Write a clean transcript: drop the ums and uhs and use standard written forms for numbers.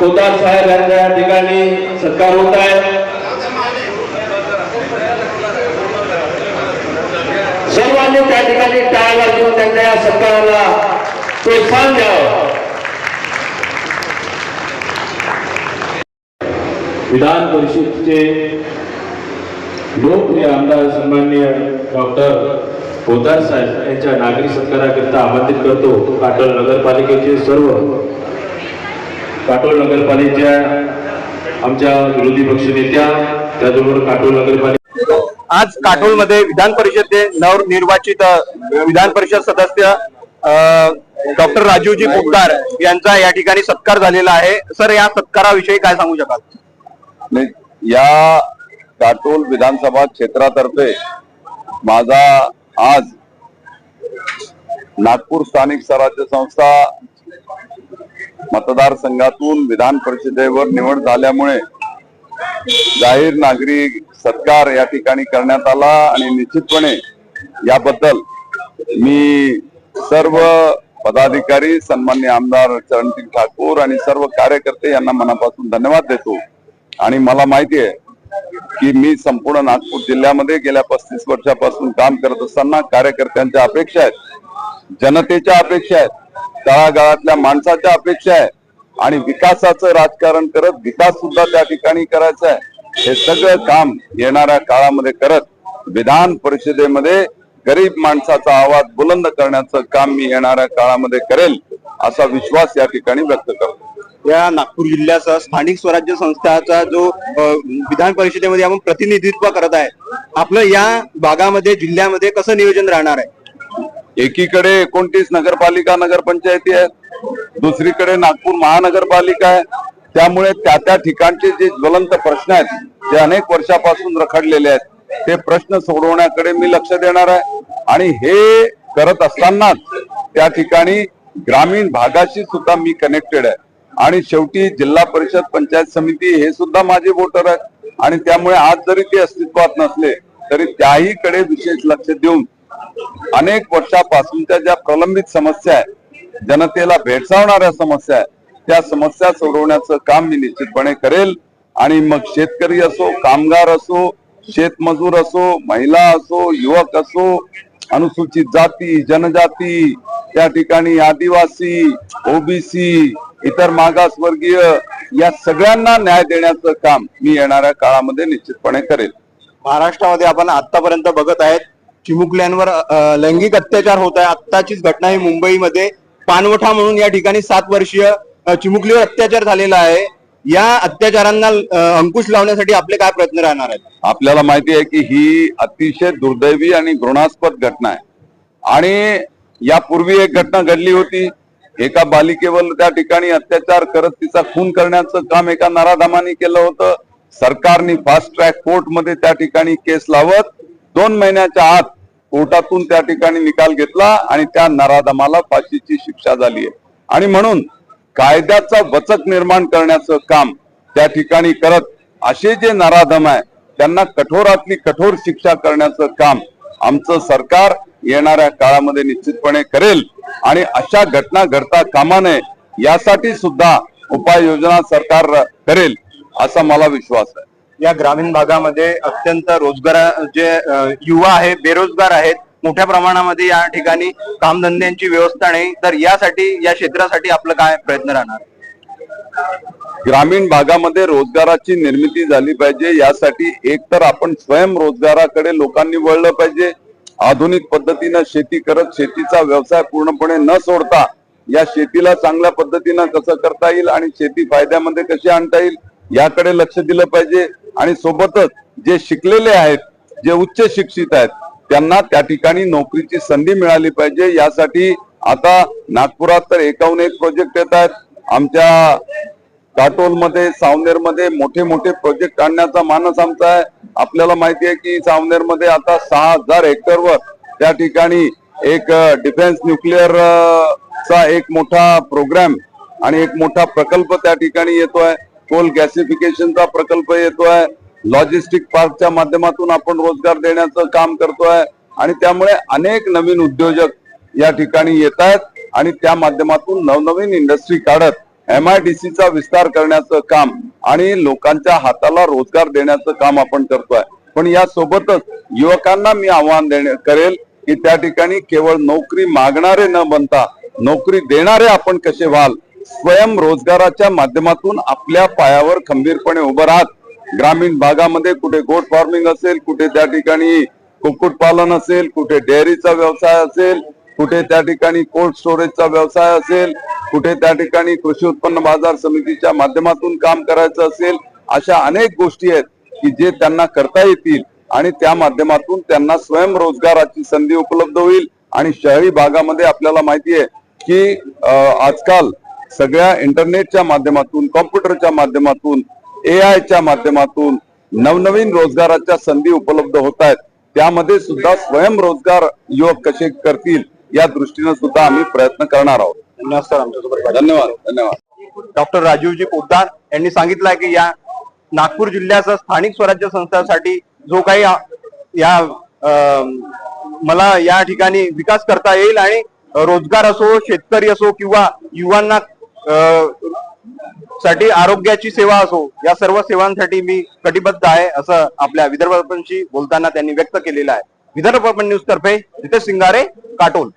पोदार साहेब यांच्या या ठिकाणी सत्कार होत आहे। सर्वांनी त्या ठिकाणी टाळ्या वाजवून त्यांच्या या सत्काराला प्रोत्साहन द्यावं। विधान परिषदेचे लोकप्रिय आमदार सन्माननीय डॉक्टर पोदार साहेब यांच्या नागरी सत्काराकरिता आमंत्रित करतो। काटोल नगरपालिकेचे सर्व काटोल नगरपालिकेच्या आमच्या विरोधी पक्ष नेत्या, त्याचबरोबर काटोल नगरपालिका आज काटोल मध्ये विधान परिषदेचे नवनिर्वाचित विधान परिषद सदस्य डॉक्टर राजूजी पोदार यांचा या ठिकाणी सत्कार झालेला आहे। सर, या सत्काराविषयी काय सांगू शकाल? या काटोल विधानसभा क्षेत्रातर्फे माझा आज नागपूर स्थानिक स्वराज्य संस्था मतदारसंघातून विधान परिषदेवर निवड झाल्यामुळे जाहीर नागरी सत्कार या ठिकाणी करण्यात आला आणि निश्चितपणे याबद्दल मी सर्व पदाधिकारी, सन्माननीय आमदार चरणसिंग ठाकूर आणि सर्व कार्यकर्ते यांना मनापासून धन्यवाद देतो। आणि मला माहिती आहे की मी संपूर्ण नागपूर जिल्ह्यामध्ये गेल्या 35 वर्षापासून काम करत असताना कार्यकर्त्यांच्या अपेक्षा आहेत, जनतेच्या अपेक्षा आहेत, तळागाळातल्या माणसाच्या अपेक्षा आहे आणि विकासाचं राजकारण करत विकास सुद्धा त्या ठिकाणी करायचा आहे। हे सगळं काम येणाऱ्या काळामध्ये करत विधान परिषदेमध्ये गरीब माणसाचा आवाज बुलंद करण्याचं काम मी येणाऱ्या काळामध्ये करेल असा विश्वास या ठिकाणी व्यक्त करतो। या नागपूर जिल्ह्यासह स्थानिक स्वराज्य संस्थाचा जो विधान परिषदेमध्ये आपण प्रतिनिधित्व करत आहे, आपलं या भागामध्ये जिल्ह्यामध्ये कसं नियोजन राहणार आहे? एकीकडे 29 नगरपालिका नगरपंचायती आहेत, दुसरीकडे नागपूर महानगरपालिका आहे। त्यामुळे त्या ठिकाणचे जे ज्वलंत प्रश्न आहेत, जे अनेक वर्षापासून रखडलेले आहेत, ते प्रश्न सोडवण्याकडे मी लक्ष देणार आहे। आणि हे करत असतानाच त्या ठिकाणी ग्रामीण भागाशी सुद्धा मी कनेक्टेड आहे आणि शेवटी जिल्हा परिषद, पंचायत समिती हे सुद्धा माझे वोटर आहेत आणि त्यामुळे आज जरी ते अस्तित्वात नसले तरी त्याहीकडे विशेष लक्ष देऊन अनेक वर्षापासूनच्या ज्या प्रलंबित समस्या आहेत, जनतेला भेडसावणाऱ्या समस्या आहेत, त्या समस्या सोडवण्याचं काम मी निश्चितपणे करेल। आणि मग शेतकरी असो, कामगार असो, शेतमजूर असो, महिला असो, युवक असो, अनुसूचित जाती, जनजाती, त्या ठिकाणी आदिवासी, ओबीसी, इतर मागासवर्गीय, या सगळ्यांना न्याय देण्याचं काम मी येणाऱ्या काळामध्ये निश्चितपणे करेल। महाराष्ट्रामध्ये आपण आतापर्यंत बघत आहेत चिमुकल्यांवर लैंगिक अत्याचार होत आहे। आत्ताचीच घटना ही मुंबईमध्ये पानवठा म्हणून या ठिकाणी 7 वर्षीय चिमुकलीवर अत्याचार झालेला आहे। या अत्याचारांना अंकुश लावण्यासाठी आपले काय प्रयत्न राहणार आहेत? आपल्याला माहिती आहे की ही अतिशय दुर्दैवी आणि घृणास्पद घटना आहे आणि यापूर्वी एक घटना घडली होती। एका बालिकेवर त्या ठिकाणी अत्याचार करत तिचा खून करण्याचं काम एका नराधमाने केलं होतं। सरकारने फास्ट ट्रॅक कोर्ट मध्ये त्या ठिकाणी केस लावत 2 महिन्याच्या आत कोर्टातून त्या ठिकाणी निकाल घेतला आणि त्या नराधमाला फाशीची शिक्षा झाली आहे। आणि म्हणून कायद्याचा वचक निर्माण करण्याचं काम त्या ठिकाणी करत असे जे नराधम आहे त्यांना कठोरातली कठोर शिक्षा करण्याचं काम आमचं सरकार येणाऱ्या काळामध्ये निश्चितपणे करेल आणि अशा घटना घडता कामा नये यासाठी सुद्धा उपाययोजना सरकार करेल असा मला विश्वास आहे। या ग्रामीण भागामध्ये अत्यंत रोजगार जे युवा आहेत, बेरोजगार आहेत, मोठ्या प्रमाणामध्ये या ठिकाणी कामधंद्यांची व्यवस्था नाही, तर यासाठी या क्षेत्रासाठी आपलं काय प्रयत्न राहणार? ग्रामीण भागामध्ये रोजगाराची निर्मिती झाली पाहिजे, यासाठी एकतर आपण स्वयंरोजगाराकडे लोकांनी वळलं पाहिजे। आधुनिक पद्धतीनं शेती करत शेतीचा व्यवसाय पूर्णपणे न सोडता या शेतीला चांगल्या पद्धतीनं कसं करता येईल आणि शेती फायद्यामध्ये कशी आणता येईल याकडे लक्ष दिलं पाहिजे। आणि सोबतच जे शिकलेले आहेत, जे उच्च शिक्षित आहेत, त्यांना त्या ठिकाणी नोकरीची संधी मिळाली पाहिजे। यासाठी आता नागपुरात तर एकाहून एक प्रोजेक्ट येत आहेत। आमच्या काटोलमध्ये, सावनेरमध्ये मोठे मोठे प्रोजेक्ट आणण्याचा मानस आमचा आहे। आपल्याला माहिती आहे की सावनेरमध्ये आता 6000 हेक्टरवर त्या ठिकाणी एक डिफेन्स न्यूक्लिअर चा एक मोठा प्रोग्राम आणि एक मोठा प्रकल्प त्या ठिकाणी येतोय। कोल गॅसिफिकेशनचा प्रकल्प येतोय। लॉजिस्टिक पार्कच्या माध्यमातून आपण रोजगार देण्याचं काम करतोय आणि त्यामुळे अनेक नवीन उद्योजक या ठिकाणी येत आहेत आणि त्या माध्यमातून नवनवीन इंडस्ट्री काढत MIDCचा विस्तार करण्याचं काम आणि लोकांच्या हाताला रोजगार देण्याचं काम आपण करतोय. पण या सोबतच युवकांना मी आव्हान करेल की त्या ठिकाणी केवळ नोकरी मागणारे न बनता नोकरी देणारे आपण कसे व्हाल, स्वयंरोजगाराच्या माध्यमातून आपल्या पायावर खंबीरपणे उभं राहत ग्रामीण भागामध्ये कुठे गोट फार्मिंग असेल, कुठे त्या ठिकाणी कुक्कुटपालन असेल, कुठे डेअरीचा व्यवसाय असेल, कुठे त्या ठिकाणी कोल्ड स्टोरेजचा व्यवसाय असेल, कुठे त्या ठिकाणी कृषी उत्पन्न बाजार समितीच्या माध्यमातून काम करायचं असेल, अशा अनेक गोष्टी आहेत की जे त्यांना करता येतील आणि त्या माध्यमातून त्यांना स्वयंरोजगाराची संधी उपलब्ध होईल. आणि शहरी भागामध्ये आपल्याला माहिती आहे की आजकाल सगळ्या इंटरनेटच्या माध्यमातून, कॉम्प्युटरच्या माध्यमातून, AI च्या माध्यमातून नवनवीन रोजगाराच्या संधी उपलब्ध होत आहेत. त्यामध्ये सुद्धा स्वयंरोजगार युवक कसे करतील या दृष्टीने सुद्धा आम्ही प्रयत्न करणार आहोत. धन्यवाद. धन्यवाद. डॉक्टर राजीवजी पोद्दार यांनी सांगितलं आहे की या नागपूर जिल्ह्याचा स्थानिक स्वराज्य संस्थांसाठी जो काही मला या ठिकाणी विकास करता येईल आणि रोजगार असो, शेतकरी असो किंवा युवांना साठी आरोग्याची सेवा असो, या सर्व सेवांसाठी मी कटिबद्ध आहे असं आपल्या विदर्भ दर्पणशी बोलताना त्यांनी व्यक्त केलेलं आहे. विदर्भ दर्पण न्यूज तर्फे रितेश सिंगारे, काटोल.